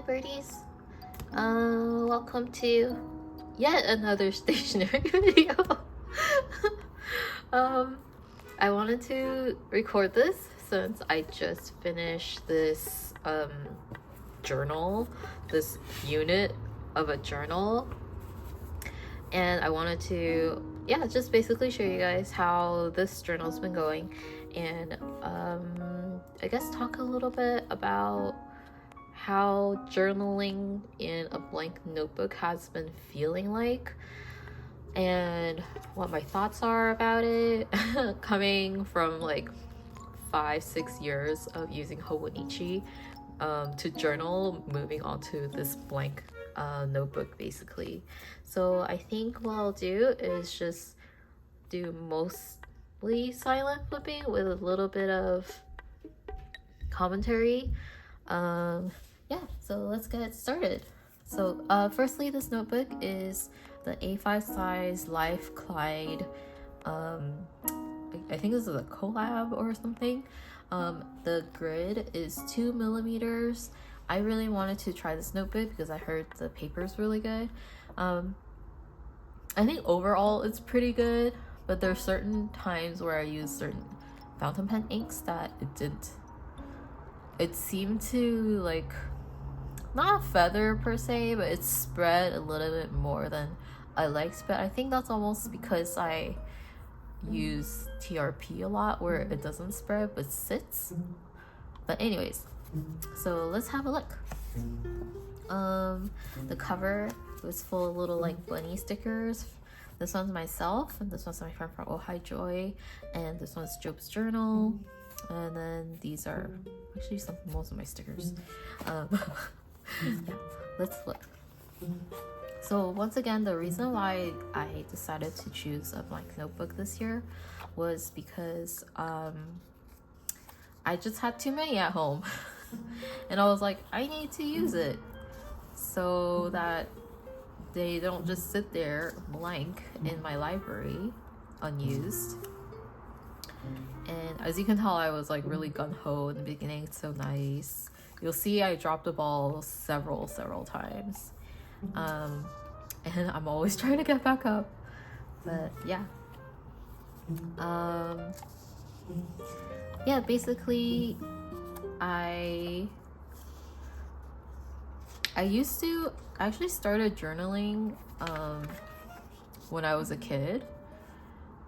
Birdies. Welcome to yet another stationery video. I wanted to record this since I just finished this journal, this unit of a journal, and I wanted to just basically show you guys how this journal's been going, and I guess talk a little bit about how journaling in a blank notebook has been feeling like, and what my thoughts are about it coming from like 5-6 years of using Hobonichi to journal, moving on to this blank notebook basically. So I think what I'll do is just do mostly silent flipping with a little bit of commentary. So let's get started. So firstly, this notebook is the A5 size Life Clyde. I think this is a collab or something. The grid is 2 millimeters. I really wanted to try this notebook because I heard the paper is really good. I think overall it's pretty good, but there's certain times where I use certain fountain pen inks that it seemed to like not feather per se, but it's spread a little bit more than I liked. But I think that's almost because I use TRP a lot where it doesn't spread but sits. But anyways, so let's have a look. The cover was full of little like bunny stickers. This one's myself, and this one's my friend from Oh Hi Joy, and this one's Jobe's journal, and then these are actually most of my stickers. Let's look. So once again, the reason why I decided to choose a blank notebook this year was because I just had too many at home and I was like, I need to use it so that they don't just sit there blank in my library unused. And as you can tell, I was like really gung-ho in the beginning. It's so nice. You'll see I dropped the ball several times. And I'm always trying to get back up. But basically I actually started journaling when I was a kid.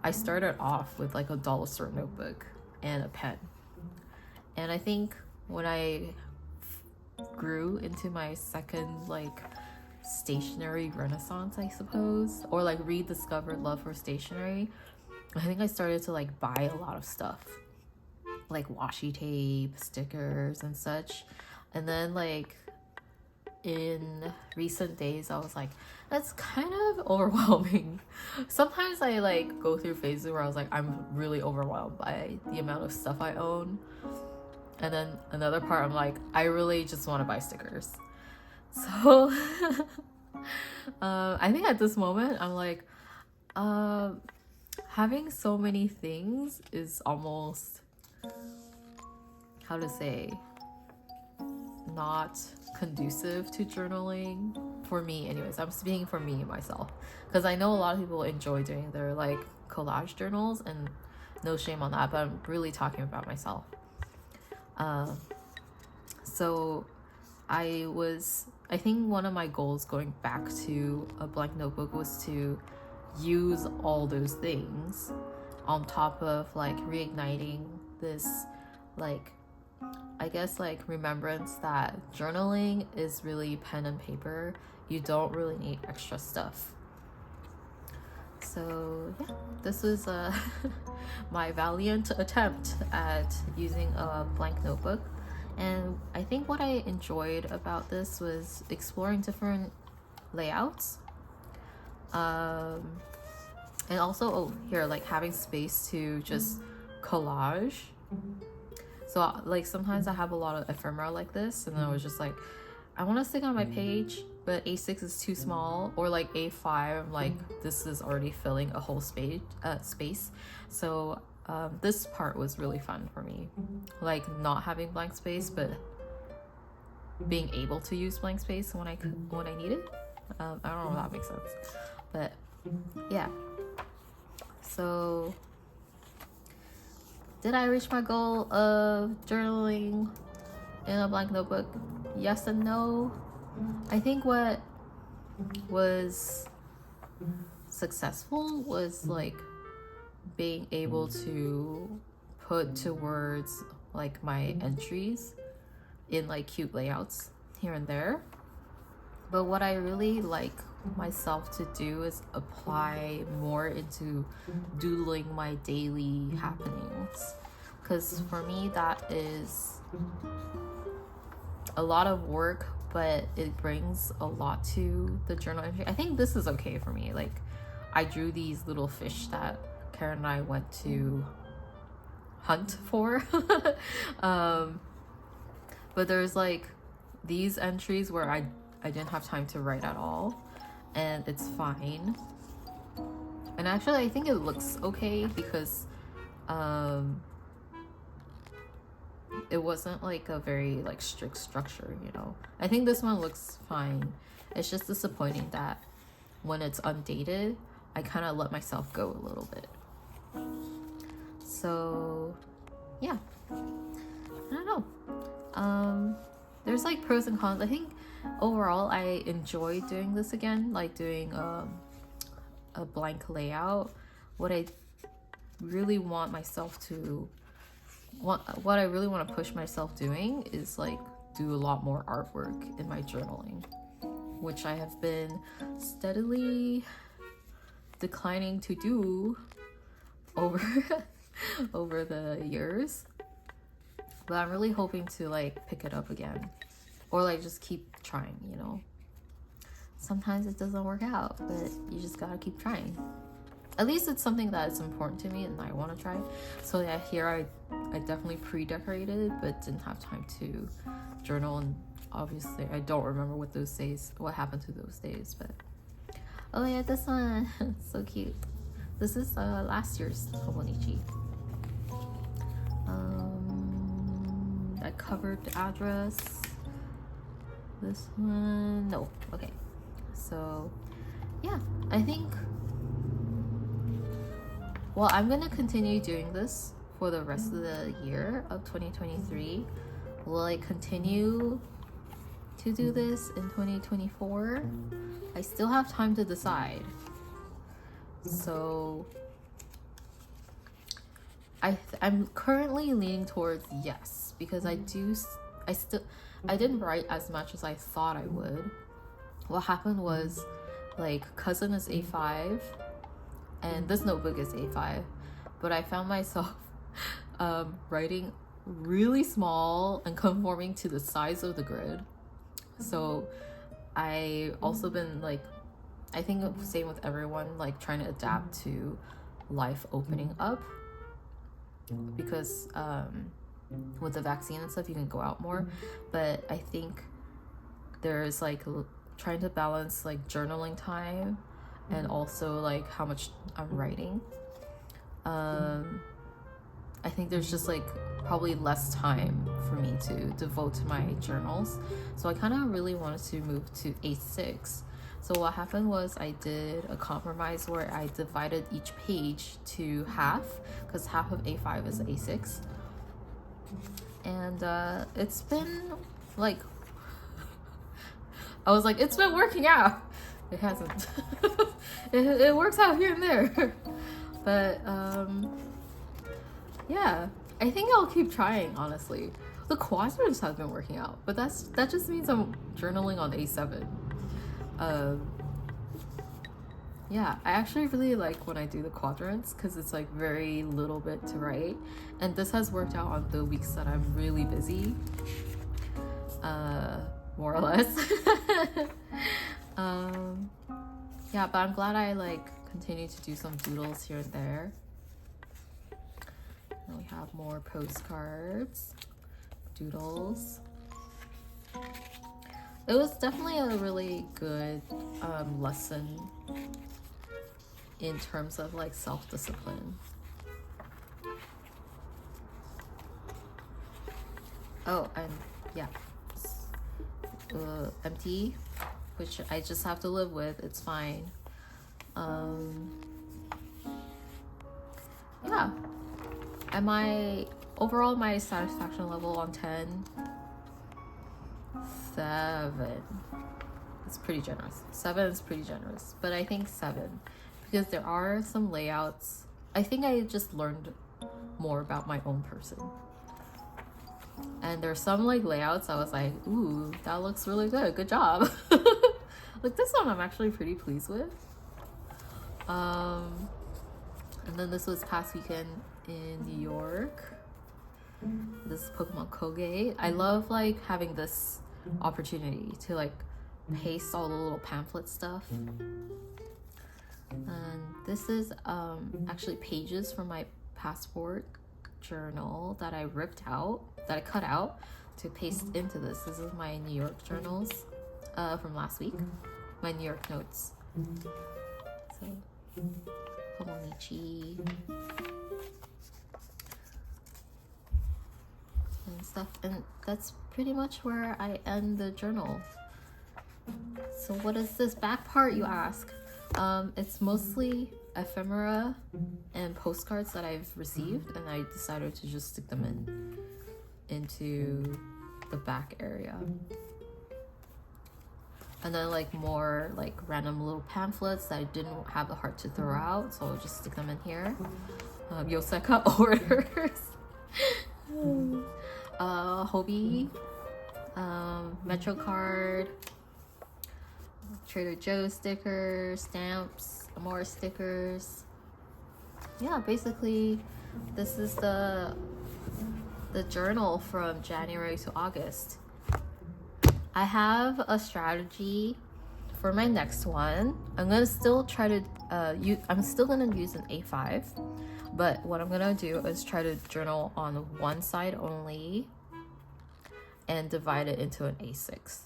I started off with like a dollar store notebook and a pen. And I think when I grew into my second like stationery renaissance, I suppose, or like rediscovered love for stationery, I think I started to like buy a lot of stuff like washi tape, stickers and such. And then like in recent days I was like, that's kind of overwhelming. Sometimes I like go through phases where I was like, I'm really overwhelmed by the amount of stuff I own. And then another part I'm like, I really just want to buy stickers. So I think at this moment I'm like, having so many things is almost, how to say, not conducive to journaling for me. Anyways, I'm speaking for me myself, because I know a lot of people enjoy doing their like collage journals, and no shame on that, but I'm really talking about myself. So I think one of my goals going back to a blank notebook was to use all those things on top of like reigniting this like, I guess like remembrance that journaling is really pen and paper. You don't really need extra stuff. So this was my valiant attempt at using a blank notebook. And I think what I enjoyed about this was exploring different layouts. And also like having space to just collage. So like sometimes I have a lot of ephemera like this, and then I was just like, I want to stick on my page, but A6 is too small, or like A5, I'm like, this is already filling a whole space. So this part was really fun for me, like not having blank space, but being able to use blank space when I need it. I don't know if that makes sense, but yeah. So did I reach my goal of journaling in a blank notebook? Yes and no. I think what was successful was like being able to put to words like my entries in like cute layouts here and there. But what I really like myself to do is apply more into doodling my daily happenings, because for me that is a lot of work, but it brings a lot to the journal entry. I think this is okay for me. Like, I drew these little fish that Karen and I went to hunt for. But there's like these entries where I didn't have time to write at all, and it's fine. And actually I think it looks okay because it wasn't like a very like strict structure, you know. I think this one looks fine. It's just disappointing that when it's undated, I kind of let myself go a little bit. So yeah, I don't know. There's like pros and cons. I think overall I enjoy doing this again, like doing a blank layout. What I really want to push myself doing is like do a lot more artwork in my journaling, which I have been steadily declining to do over the years. But I'm really hoping to like pick it up again, or like just keep trying, you know. Sometimes it doesn't work out, but you just gotta keep trying. At least it's something that is important to me and I want to try. So yeah, here I definitely pre-decorated, but didn't have time to journal, and obviously I don't remember what happened to those days. But oh yeah, this one so cute. This is last year's Hobonichi. I covered the address. This one, no. Okay, so yeah, I think, well, I'm gonna continue doing this for the rest of the year of 2023. Will I continue to do this in 2024? I still have time to decide. So I'm currently leaning towards yes, because I didn't write as much as I thought I would. What happened was, like, cousin is A5 and this notebook is A5, but I found myself writing really small and conforming to the size of the grid. So I also been like, I think same with everyone, like trying to adapt to life opening up, because with the vaccine and stuff you can go out more, but I think there's like trying to balance like journaling time and also like how much I'm writing. I think there's just like probably less time for me to devote to my journals, so I kind of really wanted to move to A6. So what happened was I did a compromise where I divided each page to half, because half of A5 is A6, and it's been like, I was like, it's been working out. It hasn't. it works out here and there. But yeah, I think I'll keep trying, honestly. The quadrants have been working out, but that just means I'm journaling on A7. Yeah, I actually really like when I do the quadrants, because it's like very little bit to write, and this has worked out on the weeks that I'm really busy, more or less. Yeah, but I'm glad I like continue to do some doodles here and there. And we have more postcards, doodles. It was definitely a really good lesson in terms of like self-discipline. Oh, and yeah, empty, which I just have to live with. It's fine. Yeah. And my overall, my satisfaction level on 10, 7. It's pretty generous. 7 is pretty generous, but I think 7 because there are some layouts. I think I just learned more about my own person. And there's some like layouts I was like, ooh, that looks really good. Good job. Like this one I'm actually pretty pleased with. And then this was past weekend in New York. This is Pokemon Koge. I love like having this opportunity to like paste all the little pamphlet stuff. And this is actually pages from my passport journal that I ripped out, that I cut out to paste into this. This is my New York journals from last week, my New York notes. So, Komonichi and stuff, and that's pretty much where I end the journal. So what is this back part, you ask? It's mostly ephemera and postcards that I've received, and I decided to just stick them into the back area. And then like more like random little pamphlets that I didn't have the heart to throw out, so I'll just stick them in here. Yoseka orders. Hobie, Metro card, Trader Joe's stickers, stamps, more stickers. Yeah, basically this is the journal from January to August. I have a strategy for my next one. I'm gonna still try to I'm still gonna use an A5, but what I'm gonna do is try to journal on one side only and divide it into an A6.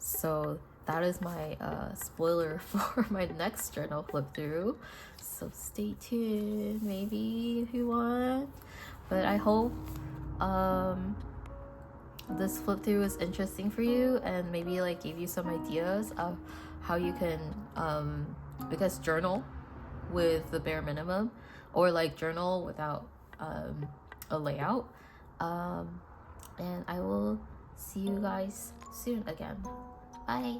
So that is my spoiler for my next journal flip through. So stay tuned, maybe, if you want. But I hope this flip through is interesting for you and maybe like gave you some ideas of how you can I guess journal with the bare minimum, or like journal without a layout. And I will see you guys soon again. Bye.